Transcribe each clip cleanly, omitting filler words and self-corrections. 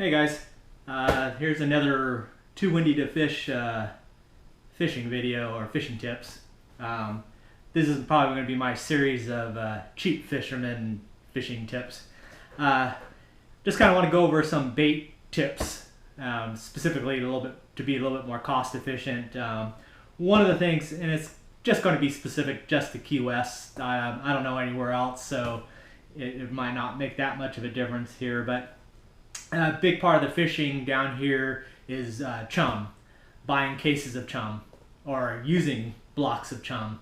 Hey guys, here's another too windy to fish fishing video or fishing tips. This is probably going to be my series of cheap fisherman fishing tips. Just kind of want to go over some bait tips, specifically to be a little bit more cost efficient. One of the things, and it's just going to be specific just to Key West. I don't know anywhere else, so it might not make that much of a difference here, but a big part of the fishing down here is chum, buying cases of chum or using blocks of chum.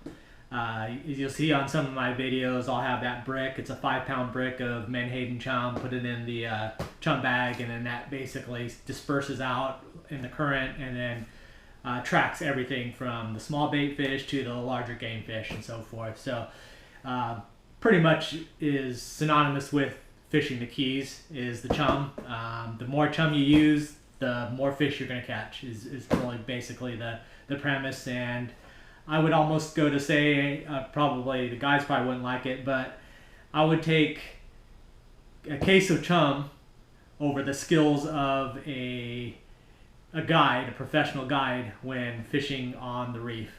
As you'll see on some of my videos, I'll have that brick. It's a 5-pound brick of Menhaden chum, put it in the chum bag, and then that basically disperses out in the current and then tracks everything from the small bait fish to the larger game fish and so forth. So pretty much is synonymous with fishing the Keys is the chum. The more chum you use, the more fish you're going to catch is really basically the premise. And I would almost go to say, probably the guys probably wouldn't like it, but I would take a case of chum over the skills of a guide, a professional guide, when fishing on the reef.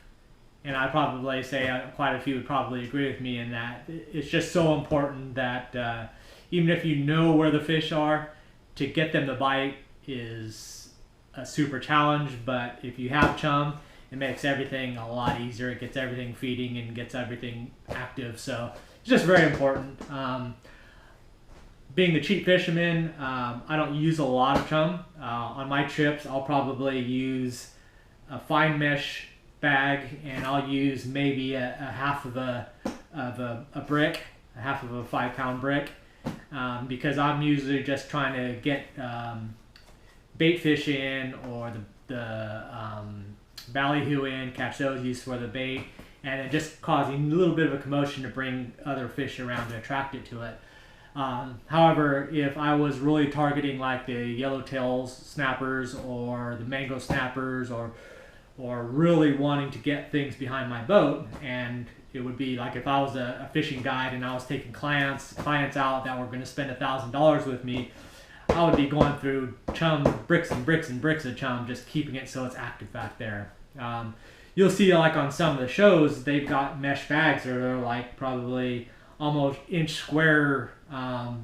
And I'd probably say quite a few would probably agree with me in that it's just so important that even if you know where the fish are, to get them to bite is a super challenge. But if you have chum, it makes everything a lot easier. It gets everything feeding and gets everything active. So it's just very important. Being the cheap fisherman, I don't use a lot of chum. On my trips, I'll probably use a fine mesh bag, and I'll use maybe a half of a brick, a half of a 5-pound brick. Because I'm usually just trying to get bait fish in, or the ballyhoo in, catch those used for the bait, and then just causing a little bit of a commotion to bring other fish around to attract it to it. However, if I was really targeting like the yellowtail snappers or the mango snappers, or really wanting to get things behind my boat, and it would be like if I was a fishing guide and I was taking clients out that were going to spend $1,000 with me, I would be going through chum, bricks and bricks and bricks of chum, just keeping it so it's active back there. You'll see like on some of the shows, they've got mesh bags that are like probably almost inch square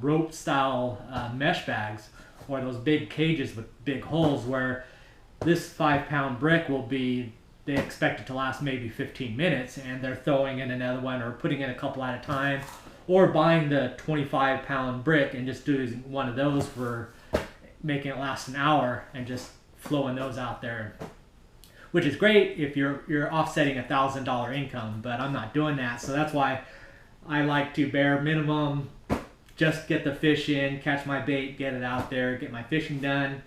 rope style mesh bags, or those big cages with big holes, where this 5-pound brick will be, they expect it to last maybe 15 minutes, and they're throwing in another one or putting in a couple at a time, or buying the 25-pound brick and just doing one of those for making it last an hour and just flowing those out there, which is great if you're offsetting $1,000 income. But I'm not doing that, so that's why I like to bare minimum, just get the fish in, catch my bait, get it out there, get my fishing done.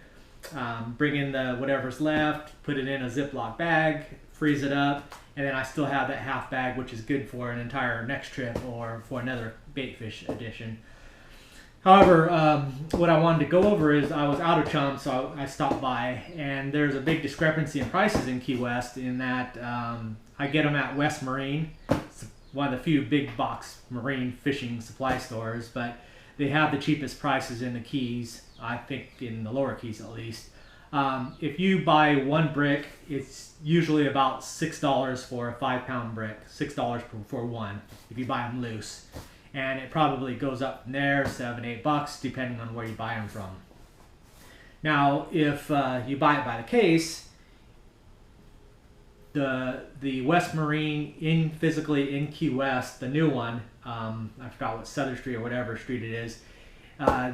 Bring in the whatever's left, put it in a Ziploc bag, freeze it up, and then I still have that half bag, which is good for an entire next trip or for another bait fish edition. However, what I wanted to go over is I was out of chum, so I stopped by, and there's a big discrepancy in prices in Key West in that I get them at West Marine. It's one of the few big box marine fishing supply stores, but they have the cheapest prices in the Keys, I think in the lower Keys at least. If you buy one brick, it's usually about $6 for a 5-pound brick, $6 for one if you buy them loose. And it probably goes up from there, $7, $8, depending on where you buy them from. Now, if you buy it by the case, the West Marine physically in Key West, the new one, I forgot what Southern Street or whatever street it is,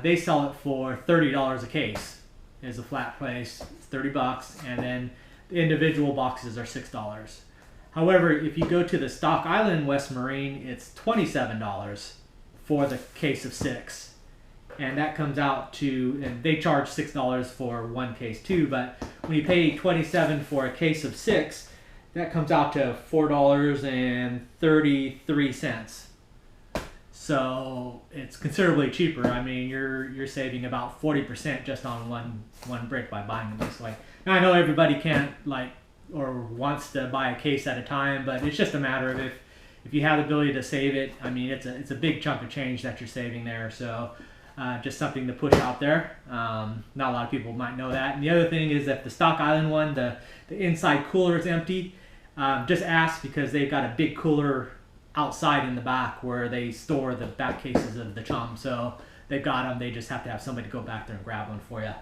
they sell it for $30 a case. Is a flat price, it's $30, and then the individual boxes are $6. However, if you go to the Stock Island West Marine, it's $27 for the case of 6. And that comes out to, and they charge $6 for one case too, but when you pay $27 for a case of 6, that comes out to $4.33. So it's considerably cheaper. I mean, you're saving about 40% just on one brick by buying them this way. Now I know everybody can't or wants to buy a case at a time, but it's just a matter of if you have the ability to save it. I mean, it's a big chunk of change that you're saving there. So Just something to push out there. Not a lot of people might know that. And the other thing is that the Stock Island one, the inside cooler is empty. Just ask, because they've got a big cooler outside in the back where they store the back cases of the Chum. So they've got them. They just have to have somebody go back there and grab one for you.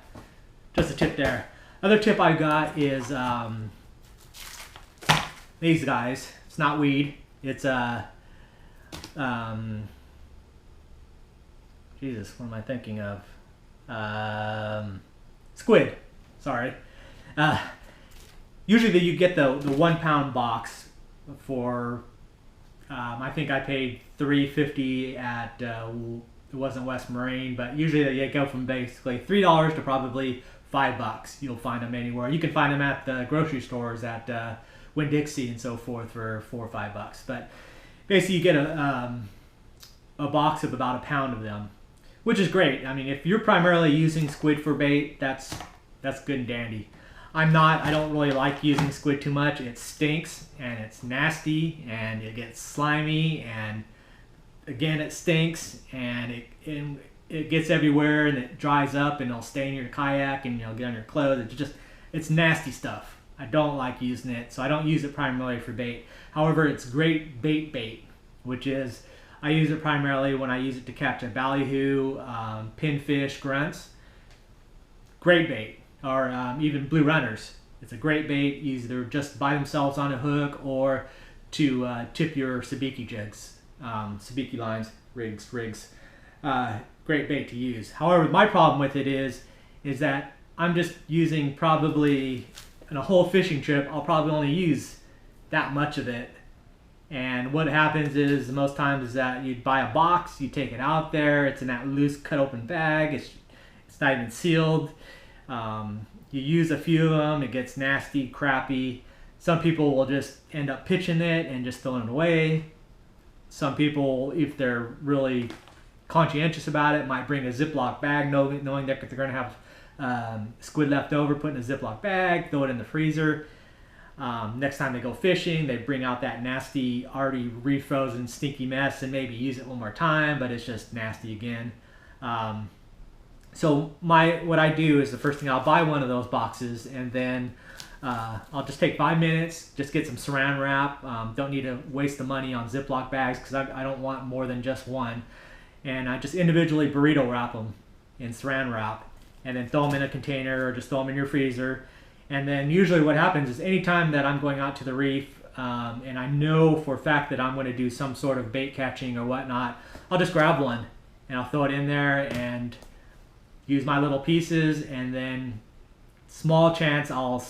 Just a tip there. Other tip I got is these guys. It's not weed. It's Jesus, what am I thinking of? Squid. Sorry. Usually you get the 1 pound box for I think I paid $3.50 at it wasn't West Marine, but usually they go from basically $3 to probably $5. You'll find them anywhere. You can find them at the grocery stores at Winn-Dixie and so forth for $4 or $5. But basically you get a box of about a pound of them, which is great. I mean, if you're primarily using squid for bait, that's good and dandy. I don't really like using squid too much. It stinks and it's nasty and it gets slimy, and again it stinks and it gets everywhere and it dries up and it'll stain your kayak and you'll get on your clothes. It's nasty stuff. I don't like using it, so I don't use it primarily for bait. However, it's great bait, which is I use it primarily when I use it to catch a ballyhoo, pinfish, grunts. Great bait. Or even blue runners. It's a great bait, either just by themselves on a hook or to tip your sabiki jigs, sabiki lines, rigs. Great bait to use. However, my problem with it is that I'm just using probably in a whole fishing trip, I'll probably only use that much of it. And what happens is most times is that you buy a box, you take it out there, it's in that loose cut open bag, it's not even sealed. You use a few of them, it gets nasty, crappy. Some people will just end up pitching it and just throwing it away. Some people, if they're really conscientious about it, might bring a Ziploc bag knowing that they're going to have squid left over, put in a Ziploc bag, throw it in the freezer. Next time they go fishing, they bring out that nasty, already refrozen, stinky mess and maybe use it one more time, but it's just nasty again. So what I do is the first thing, I'll buy one of those boxes, and then I'll just take 5 minutes, just get some saran wrap. Don't need to waste the money on Ziploc bags because I don't want more than just one. And I just individually burrito wrap them in saran wrap, and then throw them in a container or just throw them in your freezer. And then usually what happens is anytime that I'm going out to the reef and I know for a fact that I'm going to do some sort of bait catching or whatnot, I'll just grab one and I'll throw it in there and use my little pieces, and then small chance I'll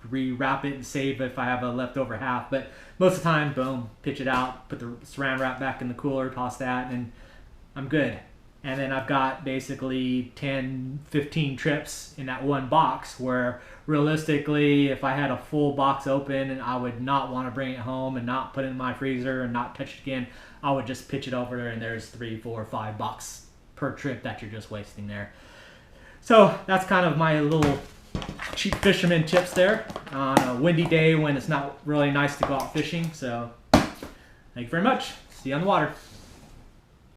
re-wrap it and save if I have a leftover half, but most of the time, boom, pitch it out, put the saran wrap back in the cooler, toss that, and I'm good. And then I've got basically 10, 15 trips in that one box, where realistically, if I had a full box open and I would not want to bring it home and not put it in my freezer and not touch it again, I would just pitch it over there and there's 3, 4, 5 bucks per trip that you're just wasting there. So that's kind of my little cheap fisherman tips there on a windy day when it's not really nice to go out fishing. So thank you very much. See you on the water.